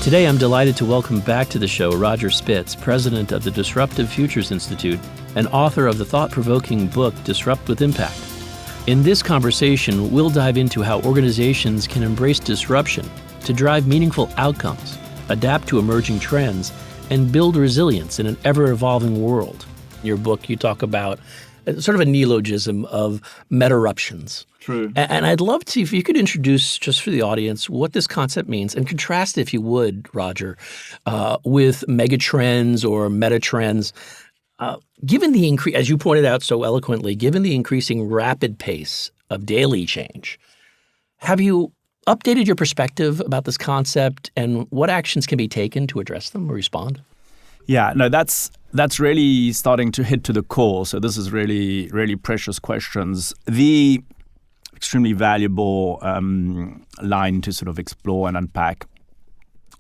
Today, I'm delighted to welcome back to the show Roger Spitz, president of the Disruptive Futures Institute and author of the thought-provoking book, Disrupt with Impact. In this conversation, we'll dive into how organizations can embrace disruption to drive meaningful outcomes, adapt to emerging trends, and build resilience in an ever-evolving world. In your book, you talk about sort of a neologism of Metaruptions. True. And I'd love to, if you could introduce, just for the audience, what this concept means and contrast, if you would, Roger, with megatrends or metatrends. Given the as you pointed out so eloquently, given the increasing rapid pace of daily change, have you updated your perspective about this concept and what actions can be taken to address them or respond? Yeah, no, that's really starting to hit to the core. So this is really, really precious questions. The extremely valuable line to sort of explore and unpack.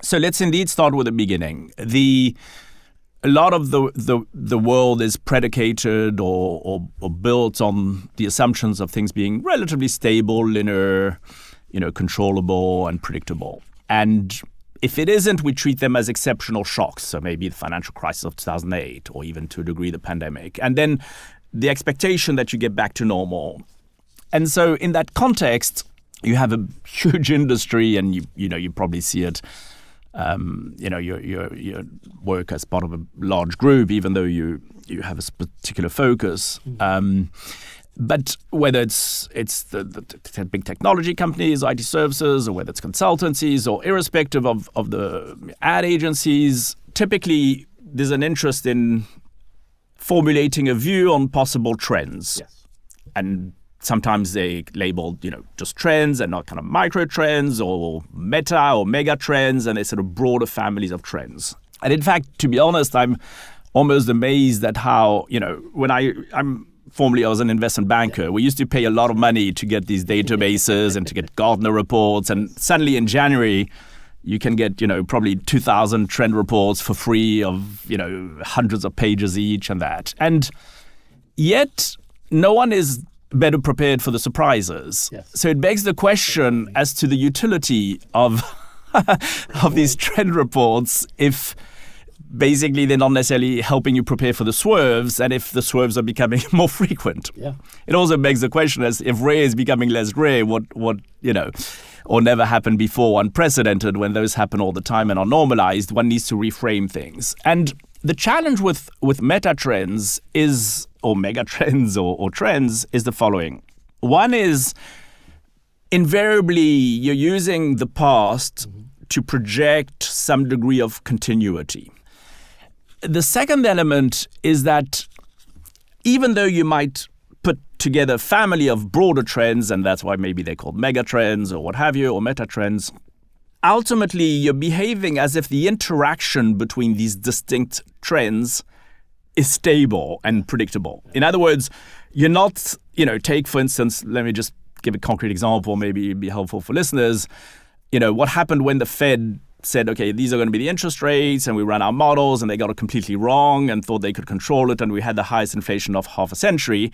So let's indeed start with the beginning. A lot of the world is predicated or built on the assumptions of things being relatively stable, linear, controllable and predictable. And if it isn't, we treat them as exceptional shocks. So maybe the financial crisis of 2008 or even to a degree the pandemic. And then the expectation that you get back to normal. And so in that context, you have a huge industry and you probably see it. Your work as part of a large group, even though you have a particular focus. But whether it's the big technology companies, IT services, or whether it's consultancies, or irrespective of the ad agencies, typically there's an interest in formulating a view on possible trends. Yes. And sometimes they labeled, just trends and not kind of micro trends or meta or mega trends, and they're sort of broader families of trends. And in fact, to be honest, I'm almost amazed at how, when I was an investment banker. We used to pay a lot of money to get these databases and to get Gartner reports. And suddenly in January, you can get, probably 2,000 trend reports for free of, hundreds of pages each and that. And yet no one is better prepared for the surprises. Yes. So it begs the question as to the utility of these trend reports if basically they're not necessarily helping you prepare for the swerves, and if the swerves are becoming more frequent. Yeah. It also begs the question as if rare is becoming less rare, what or never happened before, unprecedented, when those happen all the time and are normalized, one needs to reframe things. And the challenge with meta trends is, or mega trends or trends, is the following. One is invariably you're using the past to project some degree of continuity. The second element is that even though you might put together a family of broader trends, and that's why maybe they're called mega trends or what have you, or meta trends, ultimately you're behaving as if the interaction between these distinct trends is stable and predictable. In other words, you're not, take, for instance, let me just give a concrete example, maybe it'd be helpful for listeners. What happened when the Fed said, okay, these are going to be the interest rates, and we ran our models, and they got it completely wrong and thought they could control it, and we had the highest inflation of half a century,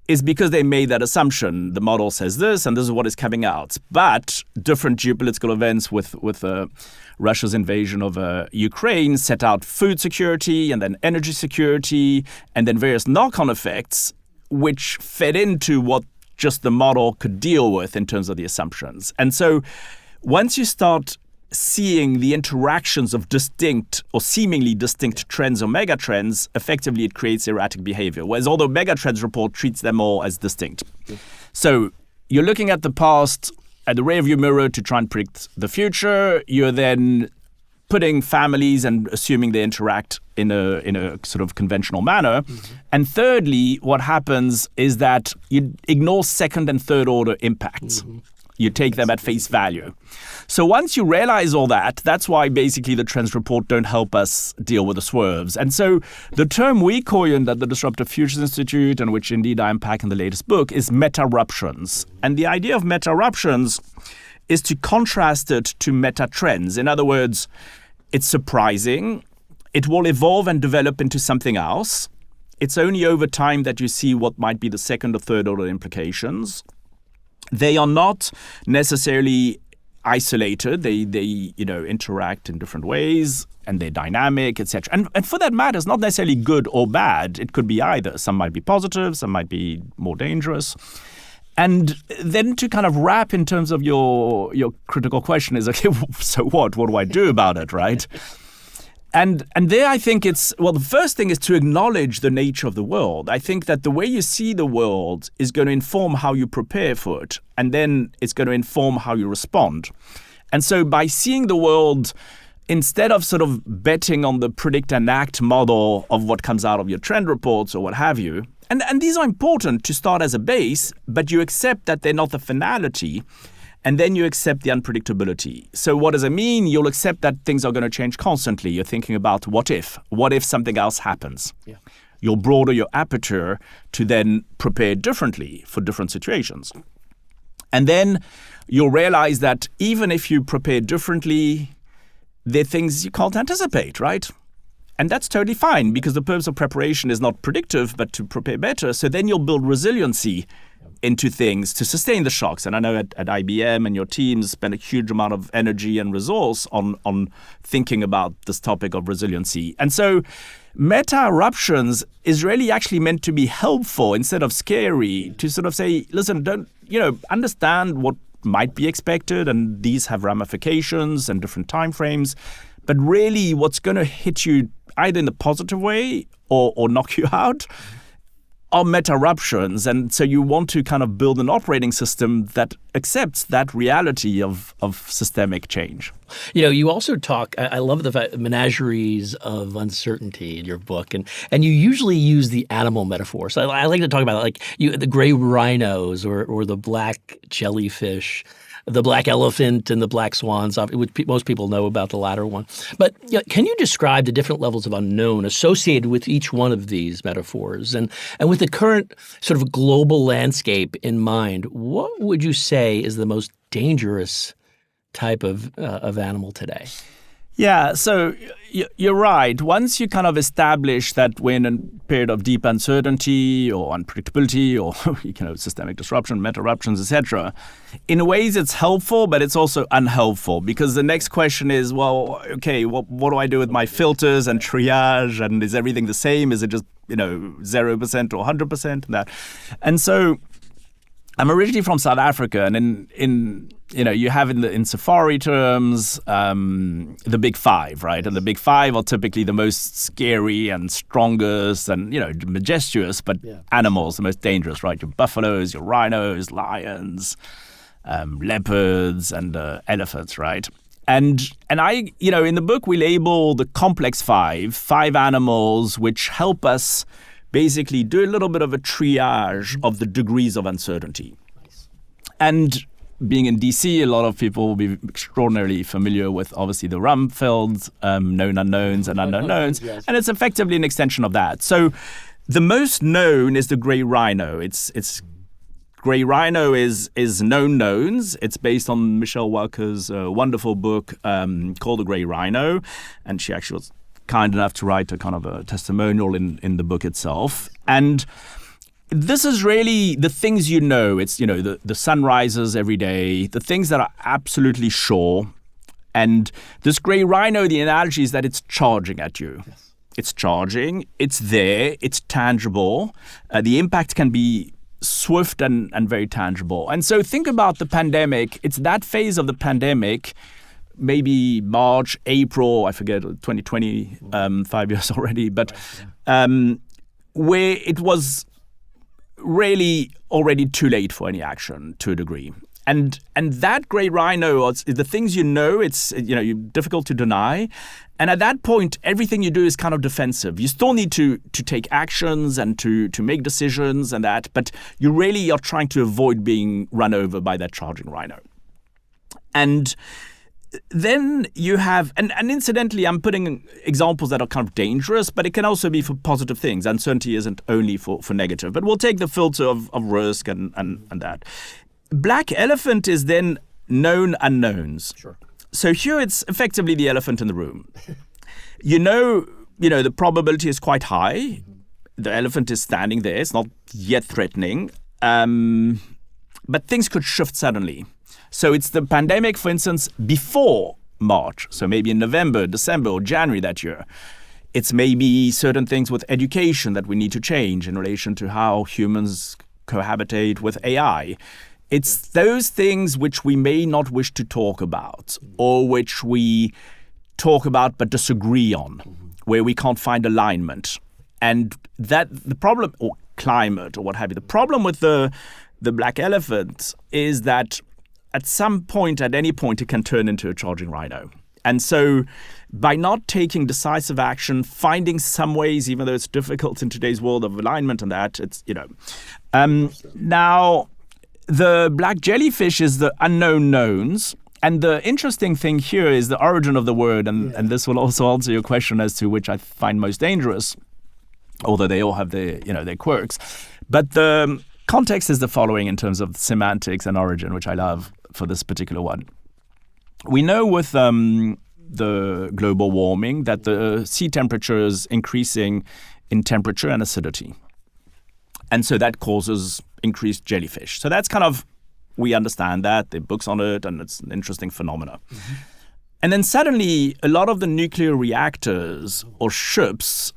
is because they made that assumption. The model says this, and this is what is coming out. But different geopolitical events with Russia's invasion of Ukraine set out food security and then energy security and then various knock-on effects, which fed into what just the model could deal with in terms of the assumptions. And so once you start seeing the interactions of distinct or seemingly distinct trends or megatrends, effectively it creates erratic behavior. Whereas although megatrends report treats them all as distinct. So you're looking at the past at the rearview mirror to try and predict the future. You're then putting families and assuming they interact in a sort of conventional manner. Mm-hmm. And thirdly, what happens is that you ignore second and third order impacts. Mm-hmm. You take them at face value. So once you realize all that, that's why basically the trends report don't help us deal with the swerves. And so the term we coined at the Disruptive Futures Institute, and which indeed I unpack in the latest book, is Metaruptions. And the idea of Metaruptions is to contrast it to meta trends. In other words, it's surprising. It will evolve and develop into something else. It's only over time that you see what might be the second or third order implications. They are not necessarily isolated. They interact in different ways, and they're dynamic, etc. And for that matter, it's not necessarily good or bad. It could be either. Some might be positive, some might be more dangerous. And then to kind of wrap in terms of your critical question is, okay, so what? What do I do about it, right? And there I think the first thing is to acknowledge the nature of the world. I think that the way you see the world is going to inform how you prepare for it, and then it's going to inform how you respond. And so by seeing the world, instead of sort of betting on the predict and act model of what comes out of your trend reports or what have you, and these are important to start as a base, but you accept that they're not the finality, and then you accept the unpredictability. So what does it mean? You'll accept that things are going to change constantly. You're thinking about what if something else happens? Yeah. You'll broaden your aperture to then prepare differently for different situations. And then you'll realize that even if you prepare differently, there are things you can't anticipate, right? And that's totally fine, because the purpose of preparation is not predictive, but to prepare better. So then you'll build resiliency into things to sustain the shocks. And I know at IBM and your teams spend a huge amount of energy and resource on thinking about this topic of resiliency. And so Metaruptions is really actually meant to be helpful instead of scary, to sort of say, listen, understand what might be expected, and these have ramifications and different timeframes. But really what's going to hit you either in a positive way or knock you out are Metaruptions. And so you want to kind of build an operating system that accepts that reality of systemic change. You also talk, I love the fact, Menageries of Uncertainty in your book, and you usually use the animal metaphor. So I like to talk about the gray rhinos or the black jellyfish, the black elephant and the black swans, which most people know about the latter one. But can you describe the different levels of unknown associated with each one of these metaphors? And with the current sort of global landscape in mind, what would you say is the most dangerous type of animal today? Yeah, so you're right. Once you kind of establish that we're in a period of deep uncertainty or unpredictability or systemic disruption, metaruptions, etc., in ways it's helpful, but it's also unhelpful, because the next question is, well, okay, what do I do with my filters and triage, and is everything the same? Is it just 0% or 100% and that? And so I'm originally from South Africa, and you have in safari terms the big five, right? And the big five are typically the most scary and strongest and majestuous, but animals the most dangerous, right? Your buffaloes, your rhinos, lions, leopards, and elephants, right? And I in the book we label the complex five animals which help us basically do a little bit of a triage of the degrees of uncertainty. Nice. And being in DC, a lot of people will be extraordinarily familiar with, obviously, the Rumfeld, known unknowns and unknown knowns, yes. And it's effectively an extension of that. So the most known is the gray rhino. It's gray rhino is known knowns. It's based on Michelle Walker's wonderful book called The Gray Rhino, and she actually was kind enough to write a kind of a testimonial in the book itself. And this is really the things It's, the sun rises every day, the things that are absolutely sure. And this gray rhino, the analogy is that it's charging at you. Yes. It's charging, it's there, it's tangible. The impact can be swift and very tangible. And so think about the pandemic. It's that phase of the pandemic, maybe March, April, I forget, 2020, 5 years already, but where it was really already too late for any action to a degree. And that gray rhino, the things it's difficult to deny. And at that point, everything you do is kind of defensive. You still need to take actions and to make decisions and that, but you really are trying to avoid being run over by that charging rhino. And then you have, and incidentally, I'm putting examples that are kind of dangerous, but it can also be for positive things. Uncertainty isn't only for negative, but we'll take the filter of risk and that. Black elephant is then known unknowns. Sure. So here it's effectively the elephant in the room. The probability is quite high. The elephant is standing there. It's not yet threatening. But things could shift suddenly. So it's the pandemic, for instance, before March. So maybe in November, December, or January that year. It's maybe certain things with education that we need to change in relation to how humans cohabitate with AI. It's those things which we may not wish to talk about, or which we talk about but disagree on, where we can't find alignment. And that the problem, or climate or what have you, the problem with the black elephant is that at some point, at any point, it can turn into a charging rhino. And so by not taking decisive action, finding some ways, even though it's difficult in today's world of alignment and that, it's, now the black jellyfish is the unknown knowns. And the interesting thing here is the origin of the word. And this will also answer your question as to which I find most dangerous, although they all have their quirks. But the context is the following in terms of semantics and origin, which I love for this particular one. We know with the global warming that the sea temperature is increasing in temperature and acidity. And so that causes increased jellyfish. So that's kind of, we understand that, there are books on it, and it's an interesting phenomena. Mm-hmm. And then suddenly, a lot of the nuclear reactors or ships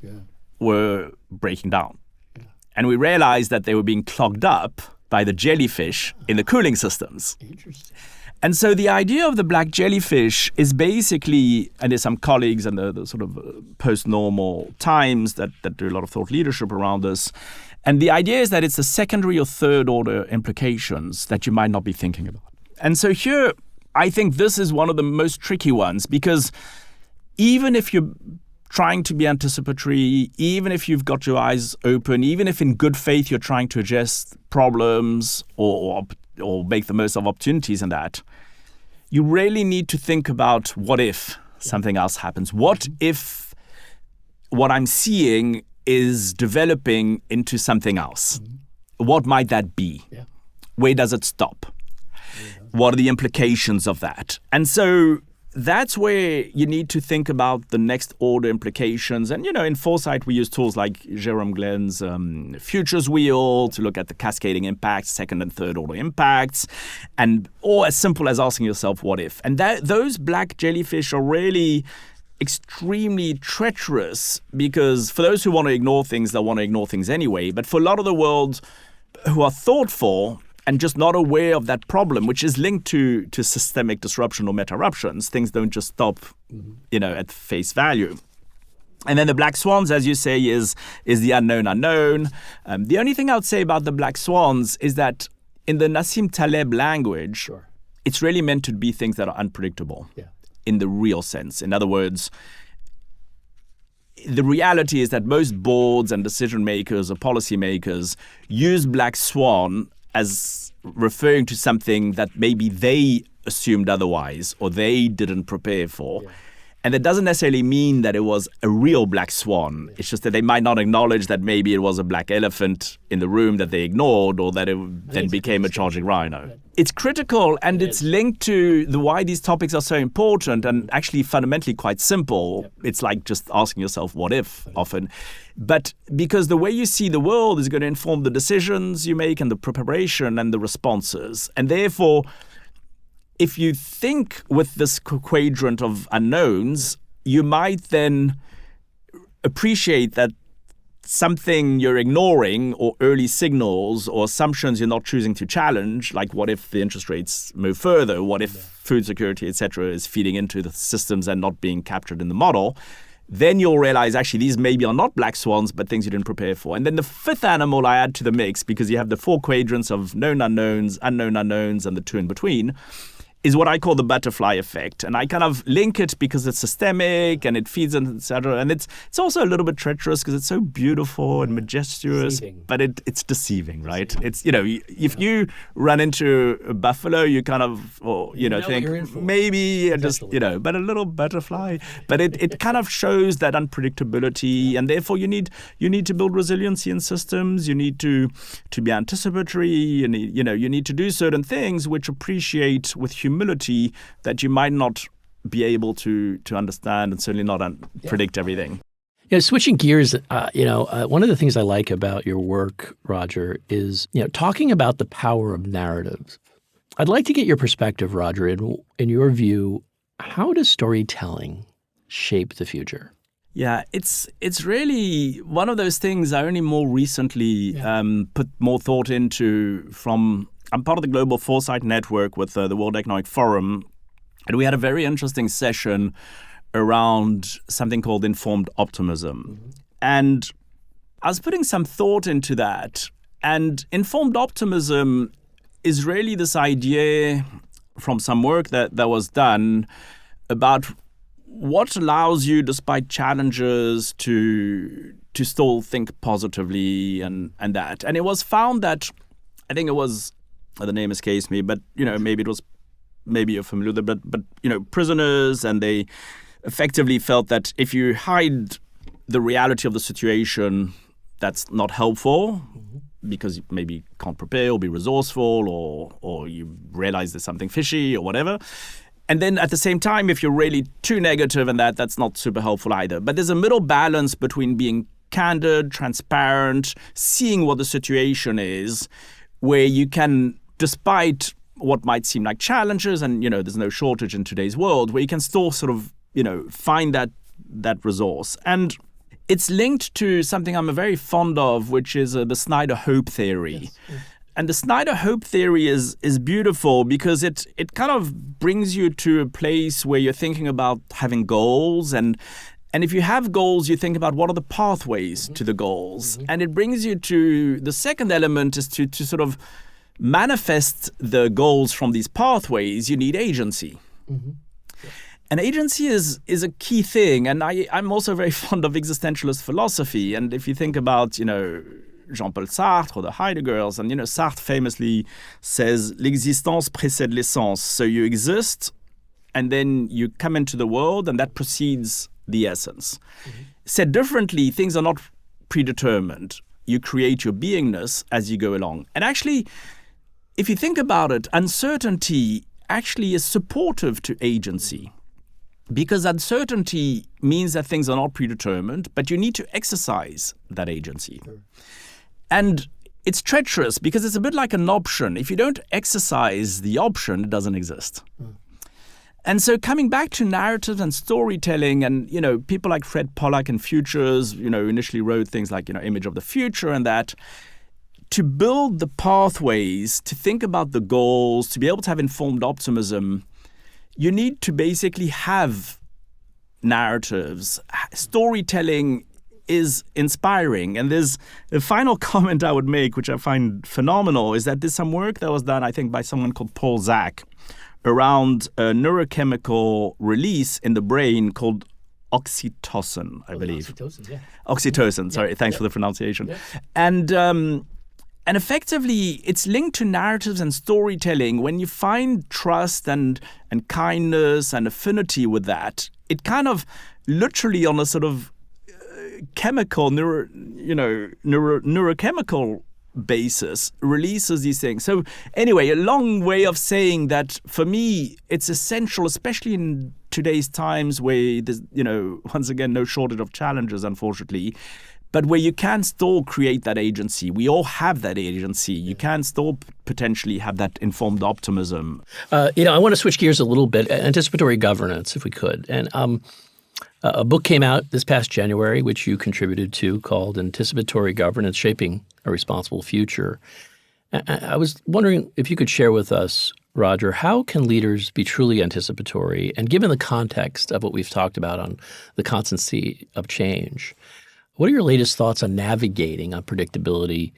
were breaking down. Yeah. And we realized that they were being clogged up by the jellyfish in the cooling systems. Interesting. And so the idea of the black jellyfish is basically, and there's some colleagues in the sort of post-normal times that do a lot of thought leadership around this. And the idea is that it's the secondary or third order implications that you might not be thinking about. And so here, I think this is one of the most tricky ones, because even if you're trying to be anticipatory, even if you've got your eyes open, even if in good faith you're trying to address problems or make the most of opportunities in that, you really need to think about what if something else happens? What if what I'm seeing is developing into something else? What might that be? Yeah. Where does it stop? What are the implications of that? And so that's where you need to think about the next order implications. And, in foresight, we use tools like Jerome Glenn's futures wheel to look at the cascading impacts, second and third order impacts, or as simple as asking yourself, what if? And those black jellyfish are really extremely treacherous, because for those who want to ignore things, they'll want to ignore things anyway. But for a lot of the world who are thoughtful and just not aware of that problem, which is linked to systemic disruption or metaruptions, things don't just stop, at face value. And then the black swans, as you say, is the unknown unknown. The only thing I would say about the black swans is that in the Nassim Taleb language, it's really meant to be things that are unpredictable in the real sense. In other words, the reality is that most boards and decision makers or policy makers use black swan as referring to something that maybe they assumed otherwise or they didn't prepare for. Yeah. And that doesn't necessarily mean that it was a real black swan. Yeah. It's just that they might not acknowledge that maybe it was a black elephant in the room that they ignored, or that it then became a charging rhino. Right. It's critical, and it's linked to why these topics are so important, and actually fundamentally quite simple. Yep. It's like just asking yourself, what if, often. But because the way you see the world is going to inform the decisions you make and the preparation and the responses. And therefore, if you think with this quadrant of unknowns, you might then appreciate that something you're ignoring, or early signals or assumptions you're not choosing to challenge, like what if the interest rates move further? What if food security, etc., is feeding into the systems and not being captured in the model? Then you'll realize actually these maybe are not black swans, but things you didn't prepare for. And then the fifth animal I add to the mix, because you have the four quadrants of known unknowns, and the two in between, is what I call the butterfly effect. And I kind of link it because it's systemic and it feeds in, etc. And it's also a little bit treacherous because it's so beautiful and majestuous, but it's deceiving, right? It's, if you run into a buffalo, you kind of, think maybe just, but a little butterfly. But it kind of shows that unpredictability, and therefore you need to build resiliency in systems. You need to be anticipatory. You need to do certain things which appreciate with humility that you might not be able to understand, and certainly not predict everything. Switching gears, one of the things I like about your work, Roger, is talking about the power of narratives I'd like to get your perspective, Roger. In your view, how does storytelling shape the future? Yeah, it's really one of those things I only more recently put more thought into I'm part of the Global Foresight Network with the World Economic Forum, and we had a very interesting session around something called informed optimism. Mm-hmm. And I was putting some thought into that, and informed optimism is really this idea from some work that was done about what allows you, despite challenges, to still think positively and that. And it was found that, I think it was, the name escapes me, but maybe you're familiar with it, but prisoners, and they effectively felt that if you hide the reality of the situation, that's not helpful. Mm-hmm. Because you maybe can't prepare or be resourceful, or you realize there's something fishy or whatever. And then at the same time, if you're really too negative, and that's not super helpful either. But there's a middle balance between being candid, transparent, seeing what the situation is, where you can, despite what might seem like challenges, and there's no shortage in today's world, where you can still sort of find that resource. And it's linked to something I'm very fond of, which is the Snyder Hope theory. Yes. Yes. And the Snyder Hope theory is beautiful because it kind of brings you to a place where you're thinking about having goals. And if you have goals, you think about what are the pathways to the goals. Mm-hmm. And it brings you to the second element is to sort of manifest the goals from these pathways. You need agency. Mm-hmm. And agency is a key thing. And I'm also very fond of existentialist philosophy. And if you think about, Jean-Paul Sartre or the Heideggers, and, Sartre famously says, l'existence précède l'essence. So you exist, and then you come into the world, and that precedes the essence. Mm-hmm. Said differently, things are not predetermined. You create your beingness as you go along. And actually, if you think about it, uncertainty actually is supportive to agency. Because uncertainty means that things are not predetermined, but you need to exercise that agency. Sure. And it's treacherous because it's a bit like an option. If you don't exercise the option, it doesn't exist. Mm. And so coming back to narratives and storytelling, and, people like Fred Pollack and Futures, initially wrote things like, Image of the Future and that. To build the pathways, to think about the goals, to be able to have informed optimism, you need to basically have narratives. Storytelling is inspiring. And there's a final comment I would make, which I find phenomenal, is that there's some work that was done, I think, by someone called Paul Zak around a neurochemical release in the brain called oxytocin, I believe. Oxytocin, yeah. Oxytocin, sorry. Thanks for the pronunciation. Yeah. And effectively, it's linked to narratives and storytelling. When you find trust and kindness and affinity with that, it kind of literally on a sort of chemical, neurochemical basis releases these things. So anyway, a long way of saying that for me, it's essential, especially in today's times where there's, once again, no shortage of challenges, unfortunately, but where you can still create that agency. We all have that agency. You can still potentially have that informed optimism. I want to switch gears a little bit. Anticipatory governance, if we could. And a book came out this past January, which you contributed to, called Anticipatory Governance, Shaping a Responsible Future. I was wondering if you could share with us, Roger, how can leaders be truly anticipatory? And given the context of what we've talked about on the constancy of change, what are your latest thoughts on navigating predictability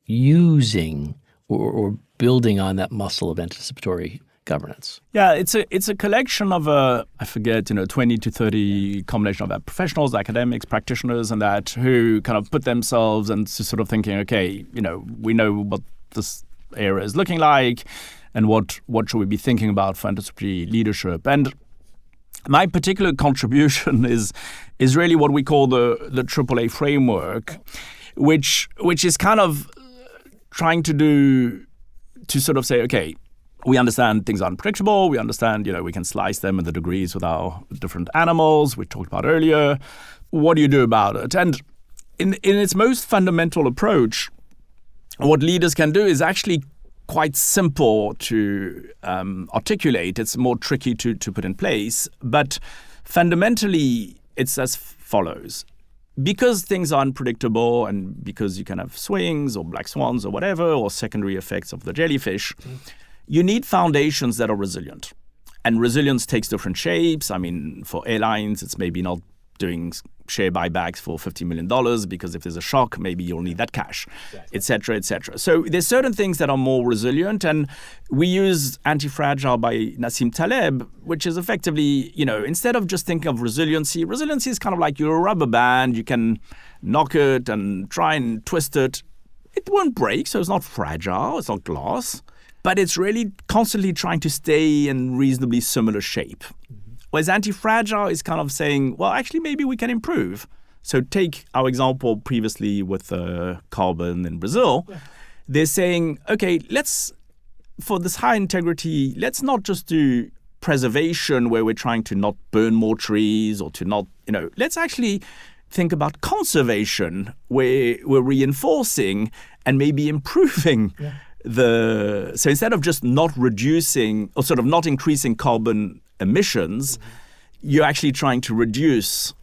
using or building on that muscle of anticipatory governance? Yeah, it's a collection of, 20 to 30 combination of professionals, academics, practitioners, and that who kind of put themselves and sort of thinking, okay, we know what this area is looking like and what should we be thinking about for anticipatory leadership. And my particular contribution is really what we call the AAA framework, which is kind of trying to sort of say, okay, we understand things are unpredictable. We understand, we can slice them in the degrees with our different animals we talked about earlier. What do you do about it? And in its most fundamental approach, what leaders can do is actually quite simple to articulate. It's more tricky to put in place. But fundamentally, it's as follows. Because things are unpredictable and because you can have swings or black swans or whatever, or secondary effects of the jellyfish, you need foundations that are resilient. And resilience takes different shapes. I mean, for airlines, it's maybe not doing share buybacks for $50 million because if there's a shock, maybe you'll need that cash, et cetera, et cetera. So there's certain things that are more resilient. And we use Anti-Fragile by Nassim Taleb, which is effectively, instead of just thinking of resiliency is kind of like you're a rubber band. You can knock it and try and twist it. It won't break, so it's not fragile. It's not glass. But it's really constantly trying to stay in reasonably similar shape. Whereas anti-fragile is kind of saying, well, actually, maybe we can improve. So take our example previously with carbon in Brazil. Yeah. They're saying, okay, for this high integrity, let's not just do preservation where we're trying to not burn more trees or to not, let's actually think about conservation where we're reinforcing and maybe improving so instead of just not reducing or sort of not increasing carbon emissions, you're actually trying to reduce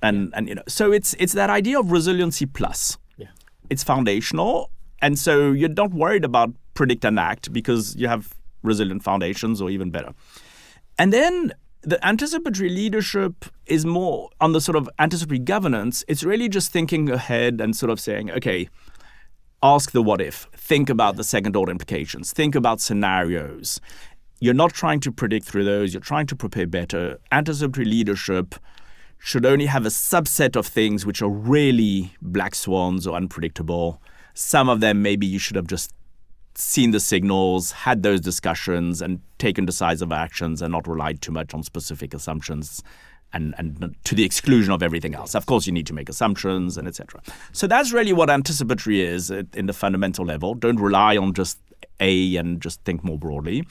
so it's that idea of resiliency plus. Yeah. It's foundational, and so you're not worried about predict and act because you have resilient foundations, or even better. And then the anticipatory leadership is more on the sort of anticipatory governance. It's really just thinking ahead and sort of saying, okay, ask the what if, think about the second order implications, think about scenarios. You're not trying to predict through those. You're trying to prepare better. Anticipatory leadership should only have a subset of things which are really black swans or unpredictable. Some of them, maybe you should have just seen the signals, had those discussions, and taken decisive actions and not relied too much on specific assumptions and to the exclusion of everything else. Of course, you need to make assumptions and et cetera. So that's really what anticipatory is in the fundamental level. Don't rely on just A and just think more broadly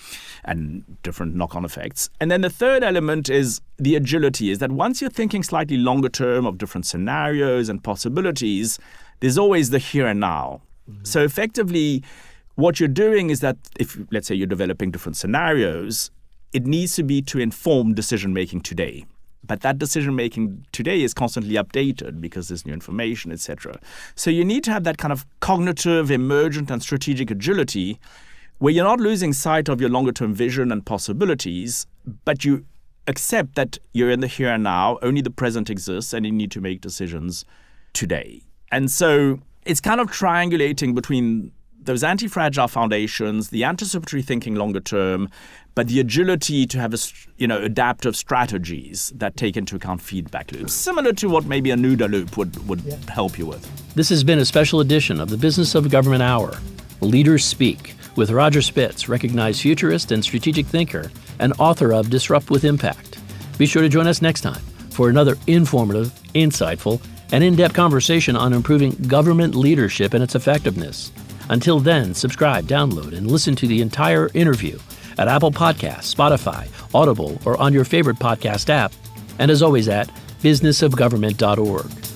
and different knock-on effects. And then the third element is the agility, is that once you're thinking slightly longer term of different scenarios and possibilities, there's always the here and now. Mm-hmm. So effectively, what you're doing is that if, let's say, you're developing different scenarios, it needs to be to inform decision-making today. But that decision-making today is constantly updated because there's new information, et cetera. So you need to have that kind of cognitive, emergent, and strategic agility where you're not losing sight of your longer-term vision and possibilities, but you accept that you're in the here and now, only the present exists, and you need to make decisions today. And so it's kind of triangulating between those anti-fragile foundations, the anticipatory thinking longer term, but the agility to have adaptive strategies that take into account feedback loops, similar to what maybe a NUDA loop would help you with. This has been a special edition of the Business of Government Hour, Leaders Speak, with Roger Spitz, recognized futurist and strategic thinker, and author of Disrupt with Impact. Be sure to join us next time for another informative, insightful, and in-depth conversation on improving government leadership and its effectiveness. Until then, subscribe, download, and listen to the entire interview at Apple Podcasts, Spotify, Audible, or on your favorite podcast app. And as always at businessofgovernment.org.